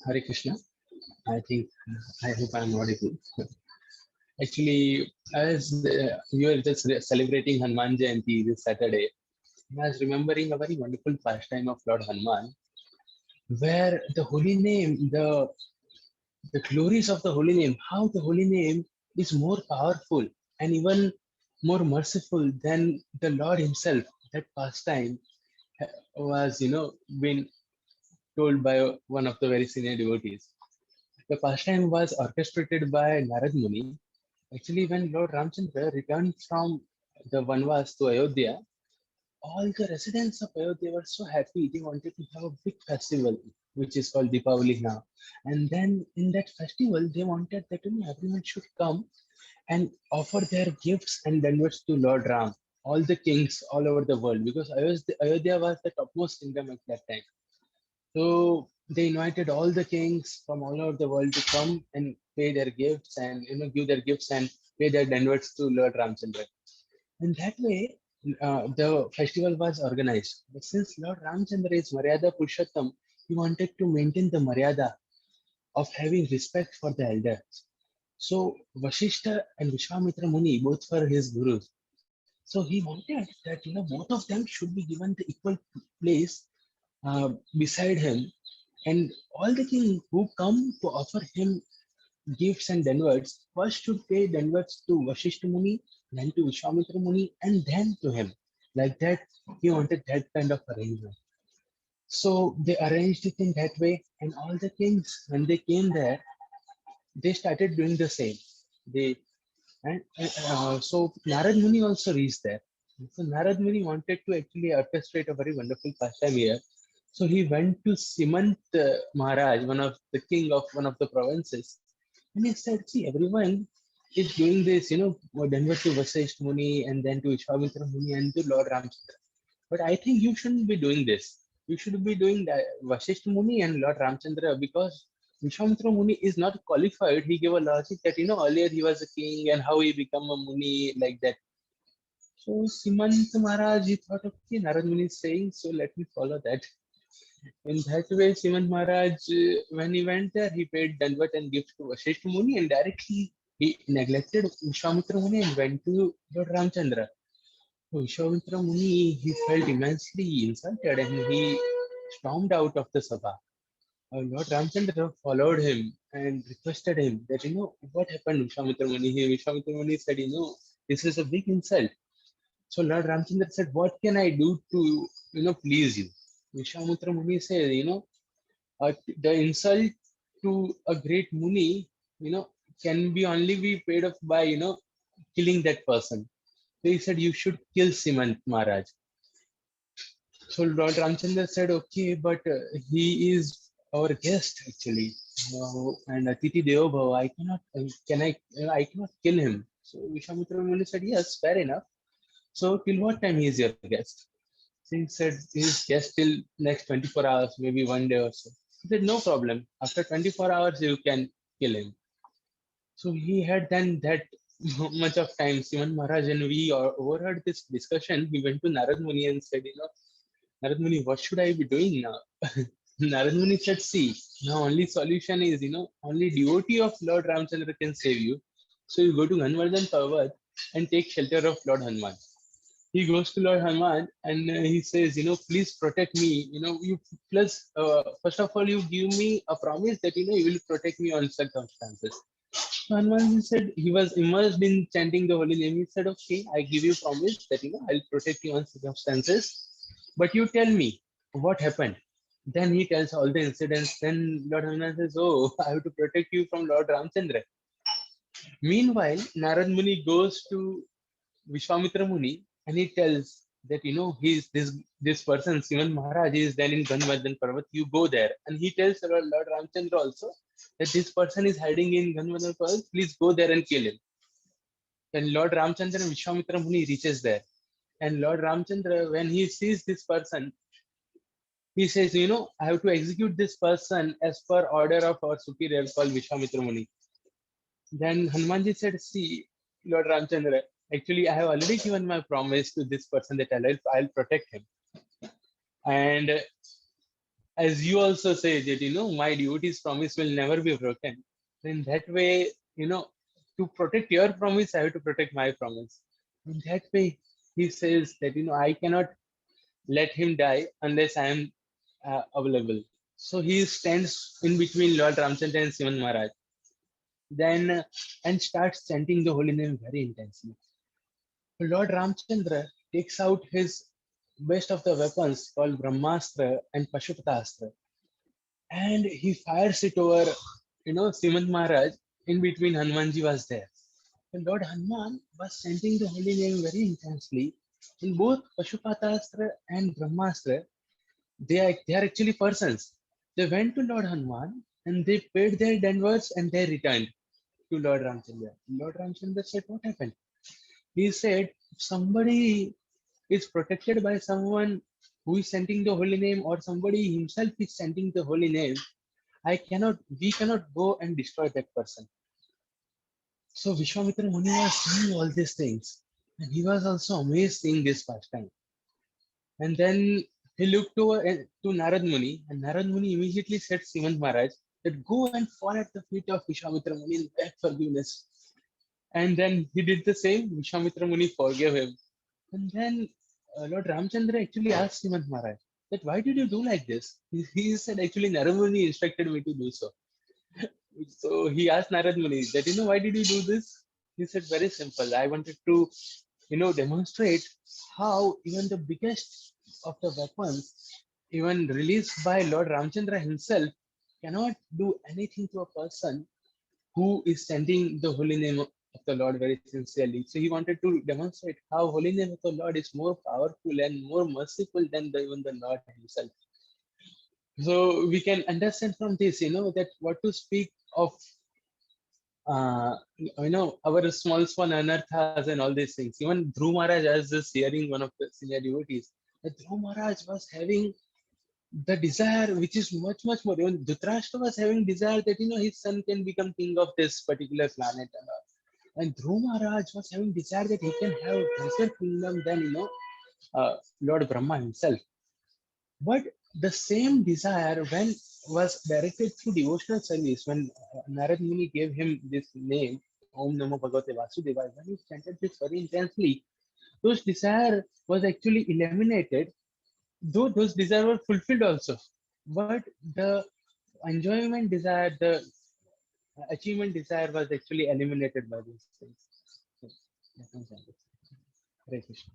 Hare Krishna. I think I hope I'm audible. Actually, as we were just celebrating Hanuman Jayanti this Saturday, I was remembering a very wonderful pastime of Lord Hanuman, where the holy name, the glories of the holy name, how the holy name is more powerful and even more merciful than the Lord Himself. That pastime was, been told by one of the very senior devotees. The pastime was orchestrated by Narad Muni. Actually, when Lord Ramchandra returned from the Vanvas to Ayodhya, all the residents of Ayodhya were so happy. They wanted to have a big festival, which is called Deepavali now. And then in that festival, they wanted that everyone should come and offer their gifts and dandavat to Lord Ram, all the kings all over the world, because Ayodhya was the topmost kingdom at that time. So they invited all the kings from all over the world to come and pay their gifts and give their gifts and pay their danvats to Lord Ramchandra. And that way, the festival was organized. But since Lord Ramchandra is Maryada Purushottam, he wanted to maintain the Maryada of having respect for the elders. So Vashishta and Vishwamitra Muni both were his gurus. So he wanted that both of them should be given the equal place beside him, and all the king who come to offer him gifts and danvats first should pay danvats to Vashishta Muni, then to Vishwamitra Muni, and then to him. Like that, he wanted that kind of arrangement. So they arranged it in that way, and all the kings, when they came there, they started doing the same. They so Narad Muni also reached there. So Narad Muni wanted to actually orchestrate a very wonderful pastime here. So he went to Simant Maharaj, one of the king of one of the provinces, and he said, "See, everyone is doing this, Denver to Vasisht Muni and then to Ishwamitra Muni and to Lord Ramchandra. But I think you shouldn't be doing this. You should be doing that Vasisht Muni and Lord Ramchandra, because Vishwamitra Muni is not qualified." He gave a logic that earlier he was a king and how he become a Muni, like that. So Simant Maharaj, he thought, okay, Narad Muni is saying, so let me follow that. In that way, Simant Maharaj, when he went there, he paid Danvat and gifts to Vasisht Muni, and directly he neglected Vishwamitra Muni and went to Lord Ramchandra. So Vishwamitra Muni, he felt immensely insulted and he stormed out of the Sabha. Lord Ramchandra followed him and requested him that, what happened, Vishwamitra Muni? Vishwamitra Muni said, this is a big insult. So Lord Ramchandra said, what can I do to, please you? Vishwamitra Muni said, the insult to a great Muni, can be only be paid off by, killing that person. So he said, you should kill Simant Maharaj. So Lord Ramchandra said, okay, but he is our guest actually, and Atiti Deo Bhava. I cannot, I cannot kill him. So Vishwamitra Muni said, yes, fair enough. So till what time he is your guest? So he said, he is guest till next 24 hours, maybe one day or so. He said, no problem. After 24 hours, you can kill him. So he had done that much of time. Sivan Maharaj and we overheard this discussion. He went to Narad Muni and said, Narad Muni, what should I be doing now? Narad Muni said, see, now only solution is, only devotee of Lord Ramchandra can save you. So you go to Ganvardhan Parvat and take shelter of Lord Hanuman. He goes to Lord Hanuman and he says, please protect me. You plus, first of all, you give me a promise that, you will protect me on circumstances. Hanuman, he said, he was immersed in chanting the holy name. He said, okay, I give you promise that, I'll protect you on circumstances. But you tell me what happened. Then he tells all the incidents. Then Lord Hanuman says, oh, I have to protect you from Lord Ramchandra. Meanwhile, Narad Muni goes to Vishwamitra Muni and he tells that he's this person, Sivan Maharaj, is then in Ganvardhan Parvat. You go there. And he tells Lord Ramchandra also that this person is hiding in Ganvardhan Parvat. Please go there and kill him. Then Lord Ramchandra and Vishwamitra Muni reaches there. And Lord Ramchandra, when he sees this person, he says, I have to execute this person as per order of our superior called Vishwamitra Muni. Then Hanumanji said, see, Lord Ramchandra, actually, I have already given my promise to this person that I'll protect him. And as you also say that, my devotee's promise will never be broken. In that way, to protect your promise, I have to protect my promise. In that way, he says that, I cannot let him die unless I am available. So he stands in between Lord Ramchandra and Sivan Maharaj, then and starts chanting the holy name very intensely. Lord Ramchandra takes out his best of the weapons called Brahmastra and Pashupatastra, and he fires it over, Simant Maharaj. In between, Hanumanji was there. And Lord Hanuman was chanting the holy name very intensely. In both Pashupatastra and Brahmastra, they are actually persons. They went to Lord Hanuman and they paid their denvers and they returned to Lord Ramchandra. Lord Ramchandra said, "What happened?" He said, "If somebody is protected by someone who is chanting the holy name, or somebody himself is chanting the holy name, we cannot go and destroy that person." So Vishwamitra Muni was seeing all these things, and he was also amazed seeing this pastime. And then he looked to Narad Muni, and Narad Muni immediately said to Simant Maharaj that go and fall at the feet of Vishwamitra Muni and beg forgiveness. And then he did the same. Vishwamitra Muni forgave him. And then Lord Ramchandra actually asked Simant Maharaj that why did you do like this? He said actually Narad Muni instructed me to do so. So he asked Narad Muni that, why did you do this? He said, very simple. I wanted to, demonstrate how even the biggest of the weapons, even released by Lord Ramchandra himself, cannot do anything to a person who is chanting the holy name of the Lord very sincerely. So he wanted to demonstrate how holy name of the Lord is more powerful and more merciful than even the Lord himself. So we can understand from this, that what to speak of our small anarthas and all these things. Even Dhruv Maharaj, as this hearing one of the senior devotees, that Dhruv Maharaj was having the desire, which is much more. Even Dhritarashtra was having desire that his son can become king of this particular planet and all. And Dhruv Maharaj was having desire that he can have greater kingdom than Lord Brahma himself. But the same desire when was directed through devotional service, when Narad Muni gave him this name, Om Namo Bhagavate Vasudevaya, when he chanted this very intensely, those desire was actually eliminated, though those desire were fulfilled also. But the enjoyment desire, the achievement desire was actually eliminated by these things. So, Hare Krishna.